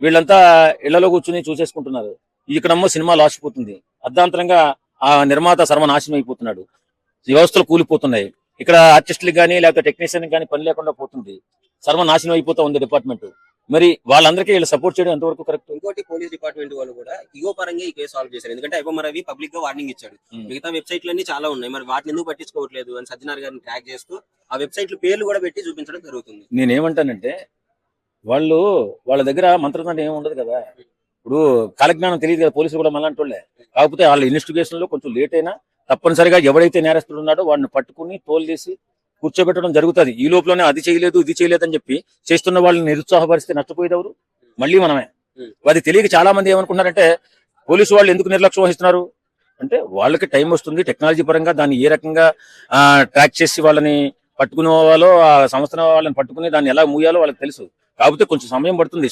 వీళ్ళంతా ఇళ్లలో కూర్చుని చూసేసుకుంటున్నారు. ఇక్కడమ్మో సినిమా లాసిపోతుంది. అర్ధాంతరంగా ఆ నిర్మాత సర్వనాశనం అయిపోతున్నాడు. వ్యవస్థలు కూలిపోతున్నాయి. ఇక్కడ ఆర్టిస్టులకు కానీ లేకపోతే టెక్నీషియన్ కానీ పని లేకుండా పోతుంది. సర్వనాశనం అయిపోతా ఉంది డిపార్ట్మెంట్. మరి వాళ్ళందరికీ వీళ్ళు సపోర్ట్ చేయడం ఎంతవరకు కరెక్ట్? ఇంకోటి పోలీస్ డిపార్ట్మెంట్ వాళ్ళు కూడా ఇగో పరంగా ఈ కేసు సాల్వ్ చేశారు. ఎందుకంటే ఐబొమ్మ రవి పబ్లిక్ గా వార్నింగ్ ఇచ్చాడు. మిగతా వెబ్సైట్లన్నీ చాలా ఉన్నాయి, మరి వాటిని ఎందుకు పట్టించుకోవట్లేదు అని సజ్జనార్ గారిని ట్రాక్ చేస్తూ ఆ వెబ్సైట్ల పేర్లు కూడా పెట్టి చూపించడం జరుగుతుంది. నేనేమంటానంటే వాళ్ళ దగ్గర మంత్రదండం ఏమి ఉండదు కదా. ఇప్పుడు కాలజ్ఞానం తెలియదు కదా, పోలీసులు కూడా మళ్ళీ వాళ్ళే. కాకపోతే వాళ్ళ ఇన్వెస్టిగేషన్ లో కొంచెం లేట్ అయినా తప్పనిసరిగా ఎవడైతే నేరస్తుడు ఉన్నాడో వాడిని పట్టుకుని తోలు చేసి కూర్చోబెట్టడం జరుగుతుంది. ఈ లోపలనే అది చేయలేదు ఇది చేయలేదు అని చెప్పి చేస్తున్న వాళ్ళని నిరుత్సాహపరిస్తే నష్టపోయేది ఎవరు? మళ్ళీ మనమే. అది తెలియక చాలా మంది ఏమనుకున్నారంటే పోలీసు వాళ్ళు ఎందుకు నిర్లక్ష్యం వహిస్తున్నారు అంటే వాళ్ళకి టైం వస్తుంది, టెక్నాలజీ పరంగా దాన్ని ఏ రకంగా ట్రాక్ చేసి వాళ్ళని పట్టుకునే వాళ్ళో ఆ సంస్థ వాళ్ళని పట్టుకుని దాన్ని ఎలా మూయాలో వాళ్ళకి తెలుసు. కాకపోతే కొంచెం సమయం పడుతుంది.